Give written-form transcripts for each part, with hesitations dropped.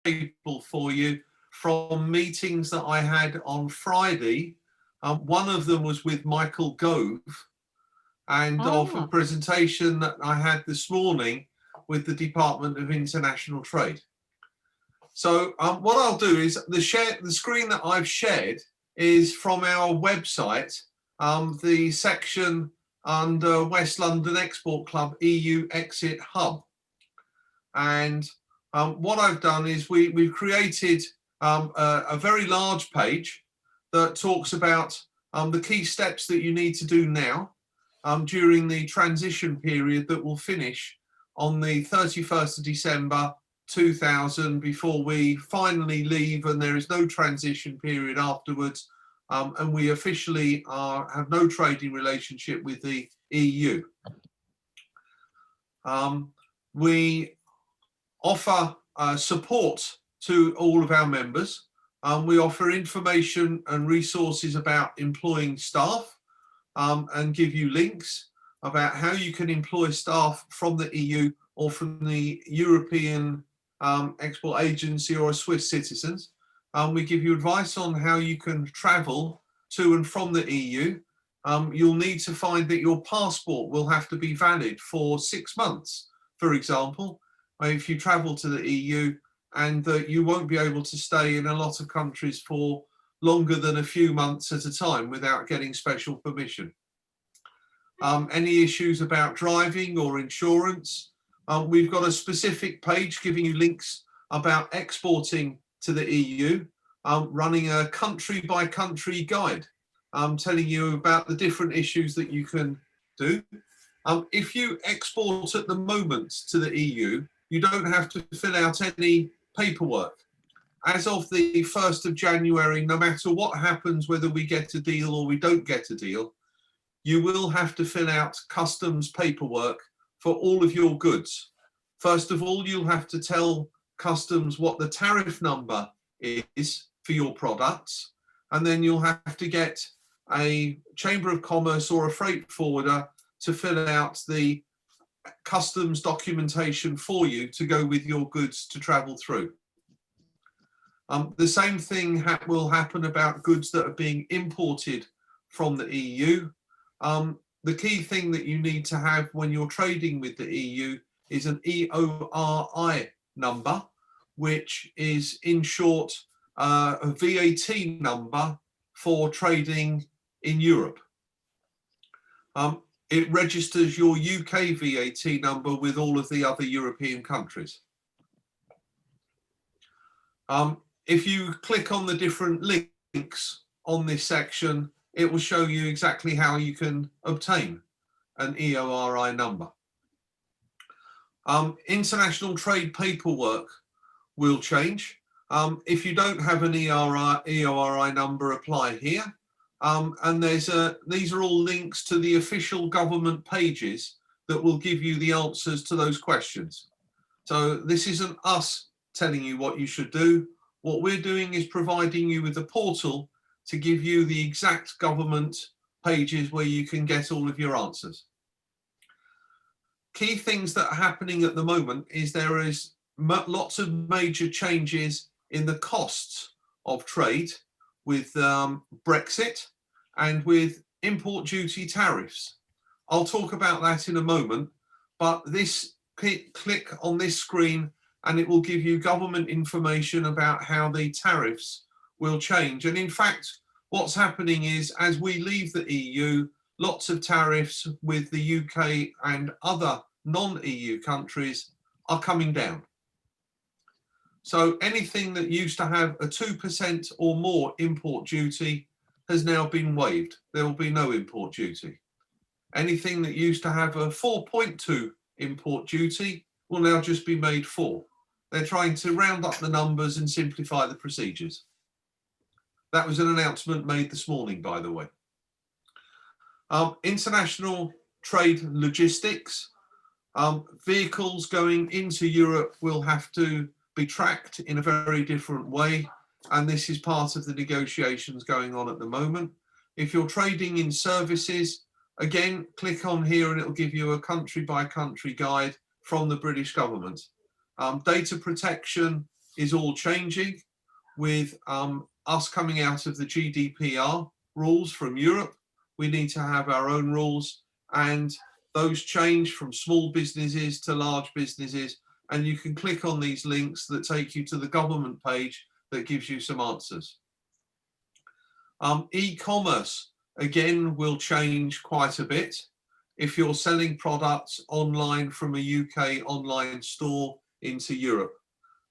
people for you from meetings that I had on Friday. One of them was with Michael Gove, and of a presentation that I had this morning with the Department of International Trade. So what I'll do is the screen that I've shared is from our website, the section under West London Export Club EU Exit Hub. And what I've done is we've created a very large page that talks about the key steps that you need to do now during the transition period that will finish on the 31st of December 2000, before we finally leave and there is no transition period afterwards, and we officially have no trading relationship with the EU. We offer support to all of our members. We offer information and resources about employing staff, and give you links about how you can employ staff from the EU or from the European Export Agency or Swiss citizens. We give you advice on how you can travel to and from the EU. You'll need to find that your passport will have to be valid for 6 months, for example, if you travel to the EU, and that you won't be able to stay in a lot of countries for longer than a few months at a time without getting special permission. Any issues about driving or insurance, we've got a specific page giving you links about exporting to the EU, running a country by country guide, telling you about the different issues that you can do. If you export at the moment to the EU, you don't have to fill out any paperwork. As of the 1st of January, no matter what happens, whether we get a deal or we don't get a deal, you will have to fill out customs paperwork for all of your goods. First of all, you'll have to tell customs what the tariff number is for your products, and then you'll have to get a Chamber of Commerce or a freight forwarder to fill out the customs documentation for you to go with your goods to travel through. The same thing will happen about goods that are being imported from the EU. The key thing that you need to have when you're trading with the EU is an EORI number, which is in short a VAT number for trading in Europe. It registers your UK VAT number with all of the other European countries. If you click on the different links on this section, it will show you exactly how you can obtain an EORI number. International trade paperwork will change. If you don't have an EORI number, apply here. And these are all links to the official government pages that will give you the answers to those questions. So this isn't us telling you what you should do. What we're doing is providing you with a portal to give you the exact government pages where you can get all of your answers. Key things that are happening at the moment is there is lots of major changes in the costs of trade with Brexit and with import duty tariffs. I'll talk about that in a moment, but click on this screen and it will give you government information about how the tariffs will change. And in fact, what's happening is as we leave the EU, lots of tariffs with the UK and other non-EU countries are coming down. So anything that used to have a 2% or more import duty has now been waived. There will be no import duty. Anything that used to have a 4.2 import duty will now just be made 4. They're trying to round up the numbers and simplify the procedures. That was an announcement made this morning, by the way. International trade logistics. Vehicles going into Europe will have to be tracked in a very different way, and this is part of the negotiations going on at the moment. If you're trading in services, again, click on here and it'll give you a country by country guide from the British government. Data protection is all changing with us coming out of the GDPR rules from Europe. We need to have our own rules, and those change from small businesses to large businesses. And you can click on these links that take you to the government page that gives you some answers. E-commerce, again, will change quite a bit. If you're selling products online from a UK online store into Europe.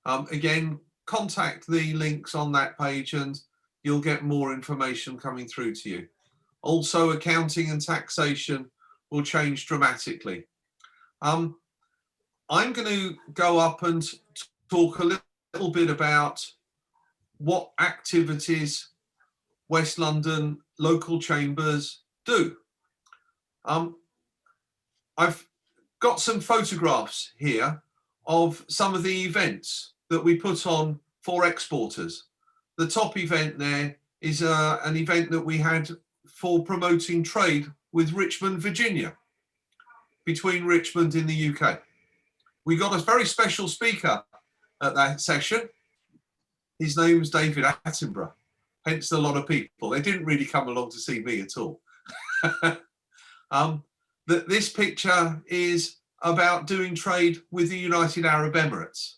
Again, contact the links on that page and you'll get more information coming through to you. Also, accounting and taxation will change dramatically. I'm going to go up and talk a little bit about what activities West London local chambers do. I've got some photographs here of some of the events that we put on for exporters. The top event there is an event that we had for promoting trade with Richmond, Virginia, between Richmond in the UK. We got a very special speaker at that session. His name's David Attenborough, hence a lot of people. They didn't really come along to see me at all. This picture is about doing trade with the United Arab Emirates.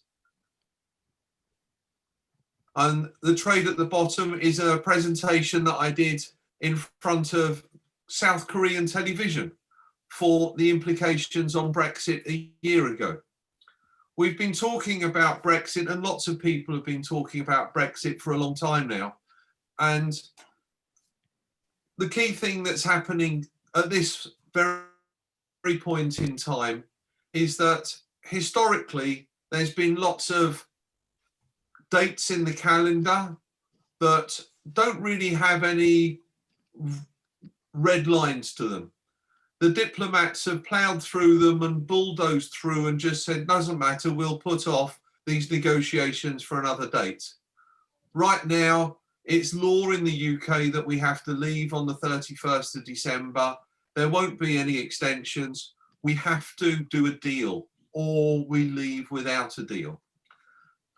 And the trade at the bottom is a presentation that I did in front of South Korean television for the implications on Brexit a year ago. We've been talking about Brexit, and lots of people have been talking about Brexit for a long time now. And the key thing that's happening at this very point in time is that historically there's been lots of dates in the calendar that don't really have any red lines to them. The diplomats have ploughed through them and bulldozed through and just said, doesn't matter, we'll put off these negotiations for another date. Right now, it's law in the UK that we have to leave on the 31st of December. There won't be any extensions. We have to do a deal, or we leave without a deal.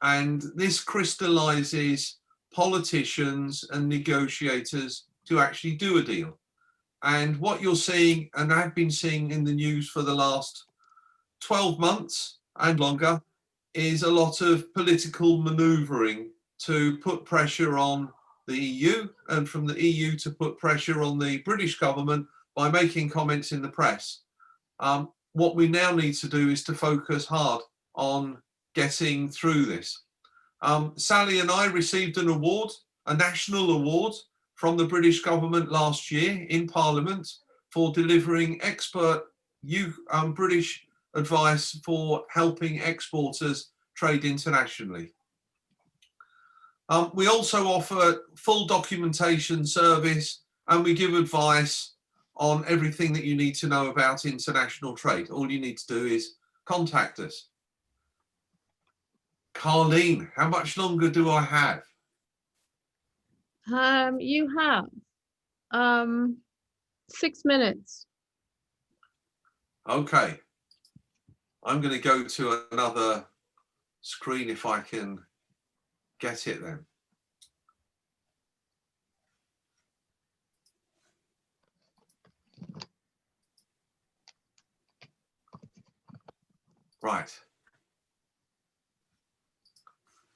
And this crystallizes politicians and negotiators to actually do a deal. And what you're seeing, and I've been seeing in the news for the last 12 months and longer, is a lot of political manoeuvring to put pressure on the EU, and from the EU to put pressure on the British government by making comments in the press. What we now need to do is to focus hard on getting through this. Sally and I received an award, a national award, from the British government last year in Parliament for delivering expert British advice for helping exporters trade internationally. We also offer full documentation service, and we give advice on everything that you need to know about international trade. All you need to do is contact us. Carleen, how much longer do I have? You have 6 minutes. Okay. I'm going to go to another screen if I can get it then. Right.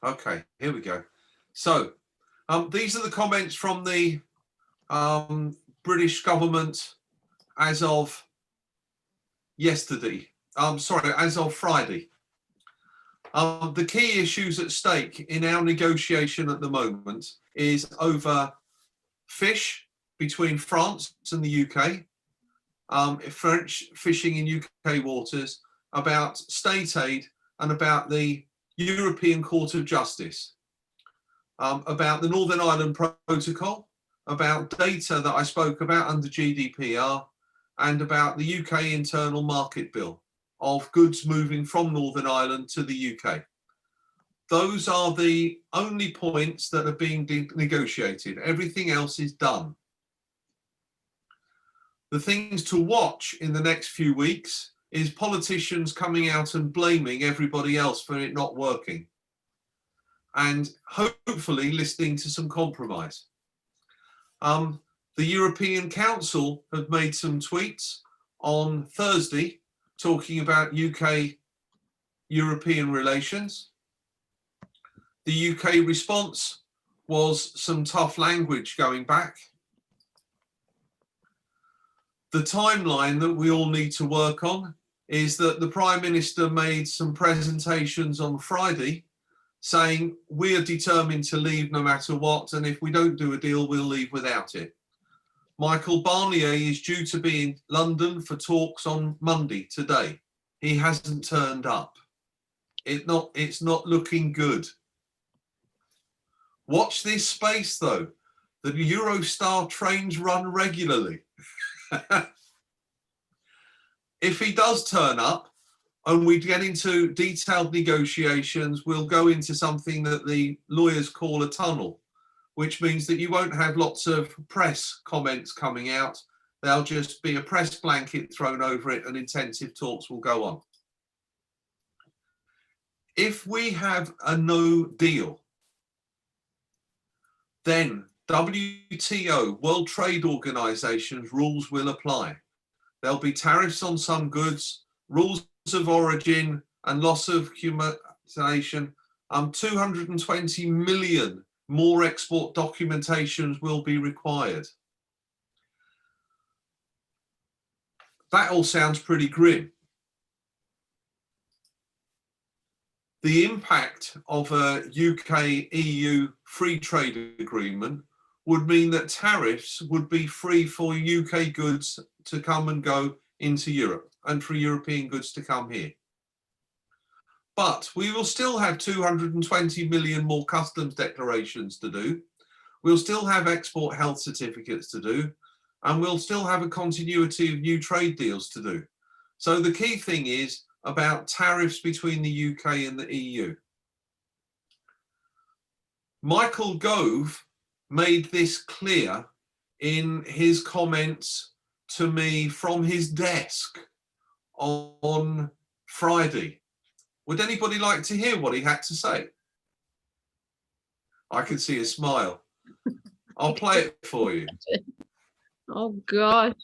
Okay, here we go. So these are the comments from the British government as of yesterday. As of Friday. The key issues at stake in our negotiation at the moment is over fish between France and the UK, French fishing in UK waters, about state aid, and about the European Court of Justice, about the Northern Ireland Protocol, about data that I spoke about under GDPR, and about the UK Internal Market Bill of goods moving from Northern Ireland to the UK. Those are the only points that are being negotiated. Everything else is done. The things to watch in the next few weeks is politicians coming out and blaming everybody else for it not working. and hopefully listening to some compromise. The European Council have made some tweets on Thursday talking about UK-European relations. The UK response was some tough language going back. The timeline that we all need to work on is that the Prime Minister made some presentations on Friday saying we're determined to leave no matter what, and if we don't do a deal, we'll leave without it. Michael Barnier is due to be in London for talks on Monday, today. He hasn't turned up. It's not looking good. Watch this space though. The Eurostar trains run regularly. If he does turn up and we get into detailed negotiations, we'll go into something that the lawyers call a tunnel, which means that you won't have lots of press comments coming out. There'll just be a press blanket thrown over it and intensive talks will go on. If we have a no deal, then WTO, World Trade Organization's rules will apply. There'll be tariffs on some goods, rules of origin and loss of accumulation. 220 million more export documentations will be required. That all sounds pretty grim. The impact of a UK-EU free trade agreement would mean that tariffs would be free for UK goods to come and go into Europe and for European goods to come here. But we will still have 220 million more customs declarations to do. We'll still have export health certificates to do, and we'll still have a continuity of new trade deals to do. So the key thing is about tariffs between the UK and the EU. Michael Gove made this clear in his comments to me from his desk on Friday. Would anybody like to hear what he had to say? I can see a smile. I'll play it for you. Oh God.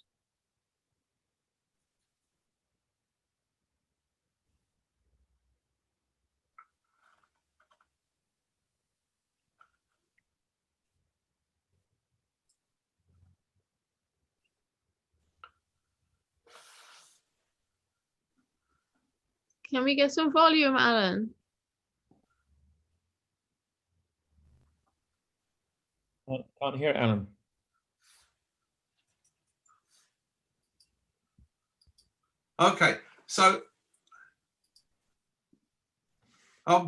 Can we get some volume, Alan? Can't hear Alan. Okay, so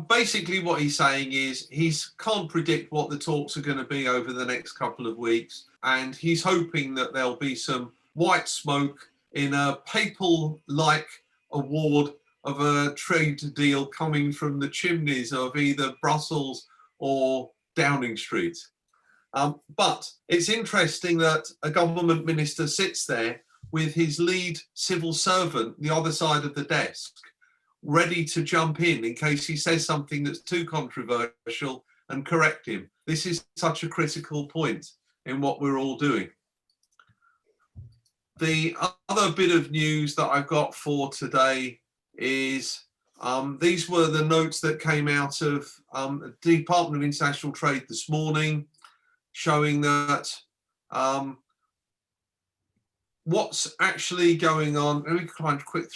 basically what he's saying is he can't predict what the talks are going to be over the next couple of weeks, and he's hoping that there'll be some white smoke in a papal-like award of a trade deal coming from the chimneys of either Brussels or Downing Street. But it's interesting that a government minister sits there with his lead civil servant, the other side of the desk, ready to jump in case he says something that's too controversial and correct him. This is such a critical point in what we're all doing. The other bit of news that I've got for today is these were the notes that came out of the Department of International Trade this morning, showing that what's actually going on. Let me try and click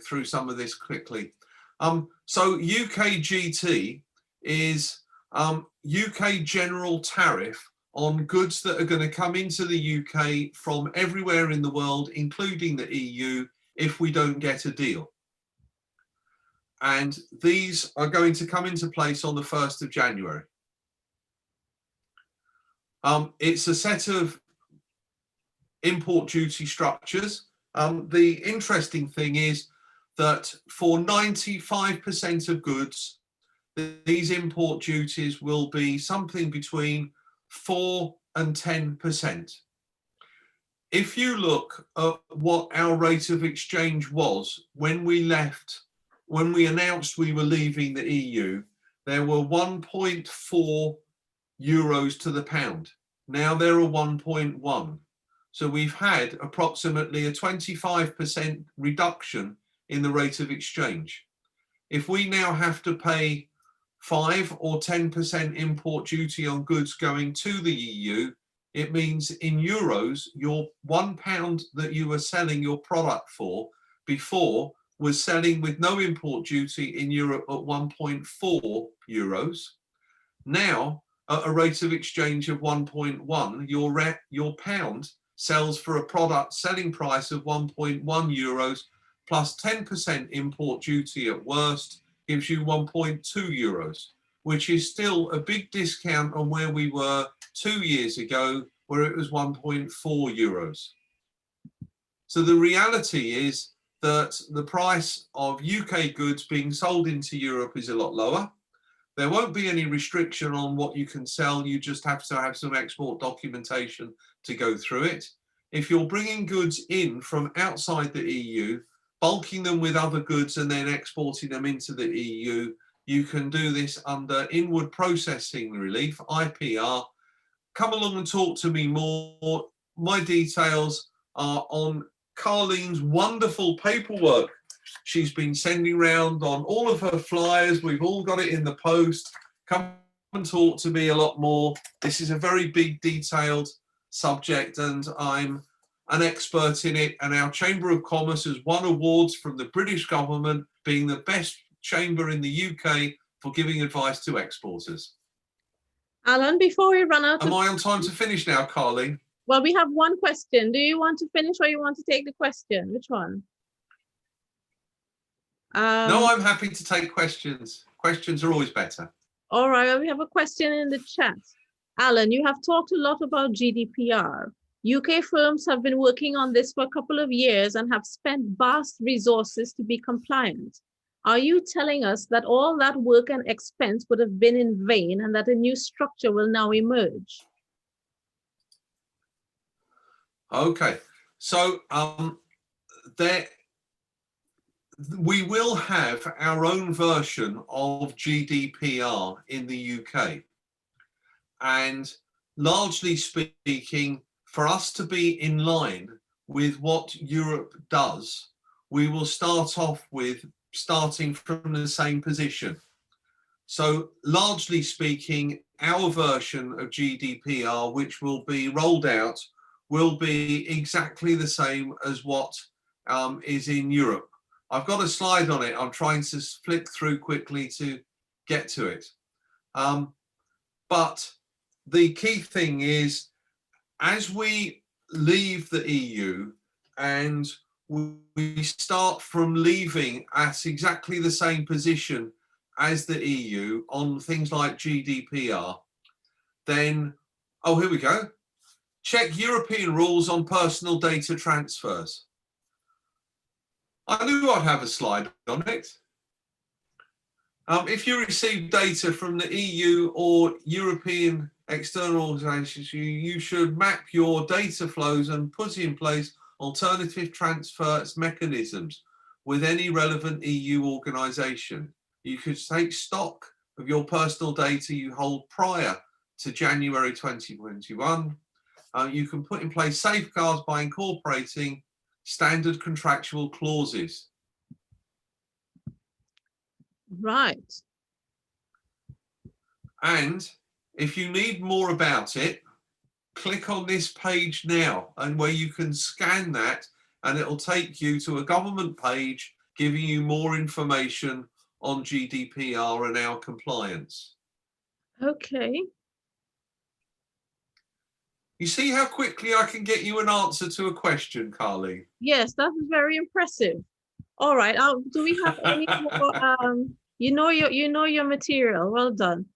through some of this quickly. So UKGT is UK general tariff on goods that are going to come into the UK from everywhere in the world, including the EU, if we don't get a deal. And these are going to come into place on the 1st of January. It's a set of import duty structures. The interesting thing is that for 95% of goods, these import duties will be something between 4 and 10%. If you look at what our rate of exchange was when we left, when we announced we were leaving the EU, there were 1.4 euros to the pound. Now there are 1.1. So we've had approximately a 25% reduction in the rate of exchange. If we now have to pay 5 or 10% import duty on goods going to the EU, it means in euros, your £1 that you were selling your product for before was selling with no import duty in Europe at 1.4 euros. Now, at a rate of exchange of 1.1, your pound sells for a product selling price of 1.1 euros plus 10% import duty at worst gives you 1.2 euros, which is still a big discount on where we were 2 years ago, where it was 1.4 euros. So the reality is that the price of UK goods being sold into Europe is a lot lower. There won't be any restriction on what you can sell. You just have to have some export documentation to go through it. If you're bringing goods in from outside the EU, bulking them with other goods and then exporting them into the EU, you can do this under inward processing relief, IPR. Come along and talk to me more. My details are on Carlene's wonderful paperwork she's been sending around on all of her flyers. We've all got it in the post. Come and talk to me a lot more. This is a very big, detailed subject, and I'm an expert in it. And our Chamber of Commerce has won awards from the British government, being the best chamber in the UK for giving advice to exporters. Alan, before we run out Am of... I on time to finish now, Carlene? Well, we have one question. Do you want to finish or you want to take the question? Which one? No, I'm happy to take questions. Questions are always better. All right, well, we have a question in the chat. Alan, you have talked a lot about GDPR. UK firms have been working on this for a couple of years and have spent vast resources to be compliant. Are you telling us that all that work and expense would have been in vain and that a new structure will now emerge? Okay, so we will have our own version of GDPR in the UK. And largely speaking, for us to be in line with what Europe does, we will start off with starting from the same position. So largely speaking, our version of GDPR, which will be rolled out, will be exactly the same as what is in Europe. I've got a slide on it. I'm trying to flick through quickly to get to it. But the key thing is, as we leave the EU and we start from leaving at exactly the same position as the EU on things like GDPR, then, oh, here we go. Check European rules on personal data transfers. I knew I'd have a slide on it. If you receive data from the EU or European external organisations, you should map your data flows and put in place alternative transfers mechanisms with any relevant EU organisation. You could take stock of your personal data you hold prior to January 2021. You can put in place safeguards by incorporating standard contractual clauses. Right. And if you need more about it, click on this page now, and where you can scan that, and it'll take you to a government page giving you more information on GDPR and our compliance. Okay. You see how quickly I can get you an answer to a question, Carly? Yes, that is very impressive. All right. Do we have any more? You know your material. Well done.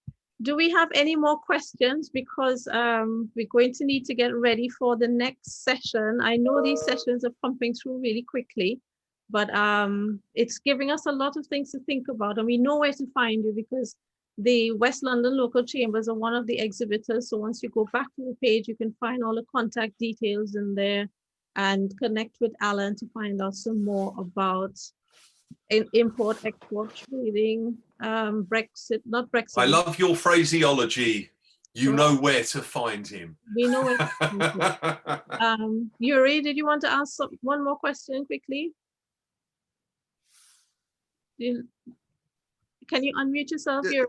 Do we have any more questions? Because we're going to need to get ready for the next session. I know these sessions are pumping through really quickly, but it's giving us a lot of things to think about, and we know where to find you because the West London local chambers are one of the exhibitors. So once you go back to the page, you can find all the contact details in there and connect with Alan to find out some more about in import, export, trading, Brexit, not Brexit. I love your phraseology. You Sure. know where to find him. We know where to find him. Yuri, did you want to ask one more question quickly? Can you unmute yourself, Yuri?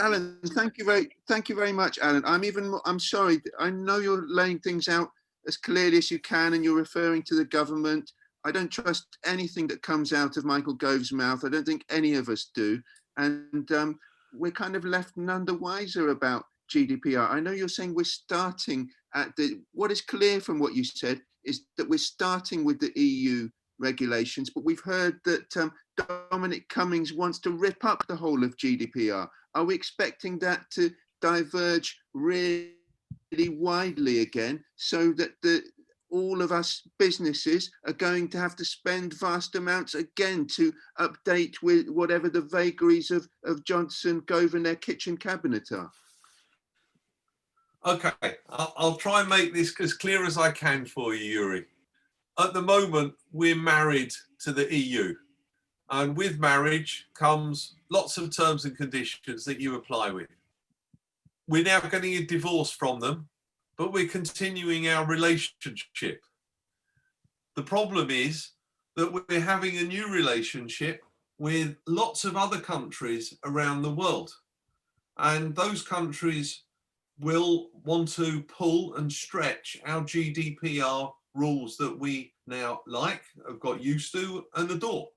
Alan, thank you very much, Alan. I'm sorry. I know you're laying things out as clearly as you can, and you're referring to the government. I don't trust anything that comes out of Michael Gove's mouth. I don't think any of us do, and we're kind of left none the wiser about GDPR. I know you're saying we're starting at what is clear from what you said is that we're starting with the EU regulations, but we've heard that Dominic Cummings wants to rip up the whole of GDPR. Are we expecting that to diverge really widely again, so that all of us businesses are going to have to spend vast amounts again to update with whatever the vagaries of Johnson, Gove and their kitchen cabinet are? Okay, I'll try and make this as clear as I can for you, Yuri. At the moment, we're married to the EU. And with marriage comes lots of terms and conditions that you apply with. We're now getting a divorce from them, but we're continuing our relationship. The problem is that we're having a new relationship with lots of other countries around the world. And those countries will want to pull and stretch our GDPR rules that we now have got used to and adore.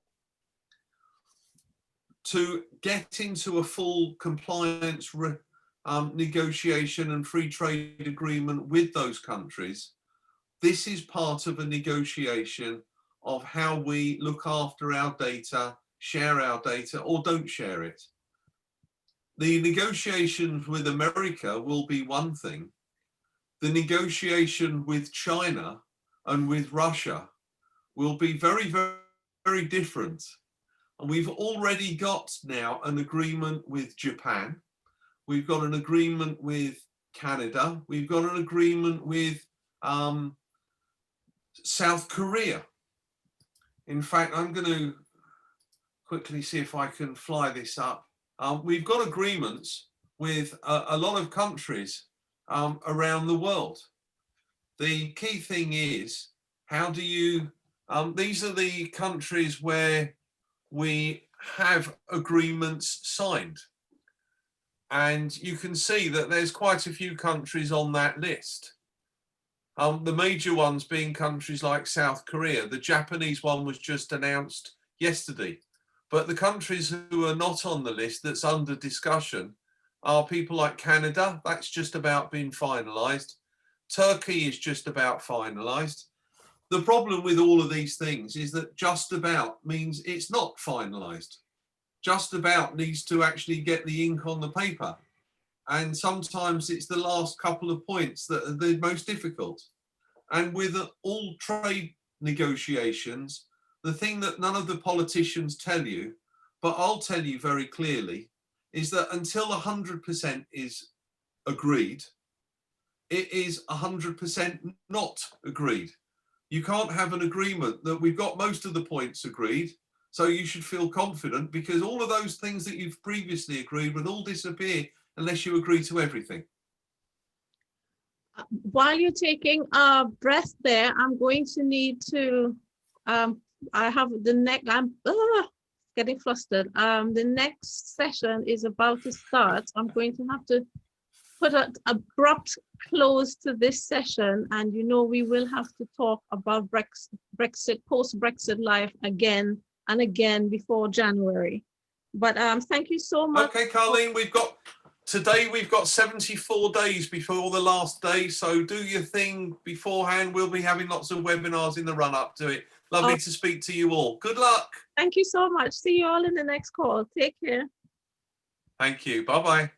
To get into a full compliance negotiation and free trade agreement with those countries, this is part of a negotiation of how we look after our data, share our data, or don't share it. The negotiations with America will be one thing. The negotiation with China and with Russia will be very, very, very different. And we've already got now an agreement with Japan. We've got an agreement with Canada. We've got an agreement with South Korea. In fact, I'm going to quickly see if I can fly this up. We've got agreements with a lot of countries around the world. The key thing is, how do you, these are the countries where we have agreements signed. And you can see that there's quite a few countries on that list. The major ones being countries like South Korea. The Japanese one was just announced yesterday. But the countries who are not on the list that's under discussion are people like Canada, that's just about being finalised. Turkey is just about finalised. The problem with all of these things is that just about means it's not finalised. Just about needs to actually get the ink on the paper. And sometimes it's the last couple of points that are the most difficult. And with all trade negotiations, the thing that none of the politicians tell you, but I'll tell you very clearly, is that until 100% is agreed, it is 100% not agreed. You can't have an agreement that we've got most of the points agreed, so you should feel confident, because all of those things that you've previously agreed would all disappear unless you agree to everything. While you're taking a breath there, I'm going to need to, I have the next, I'm getting flustered. The next session is about to start. I'm going to have to put an abrupt close to this session, and we will have to talk about Brexit, post-Brexit life again and again before January. But thank you so much. Okay, Carleen, today we've got 74 days before the last day, so do your thing beforehand. We'll be having lots of webinars in the run up to it. Lovely to speak to you all. Good luck. Thank you so much. See you all in the next call. Take care. Thank you. Bye-bye.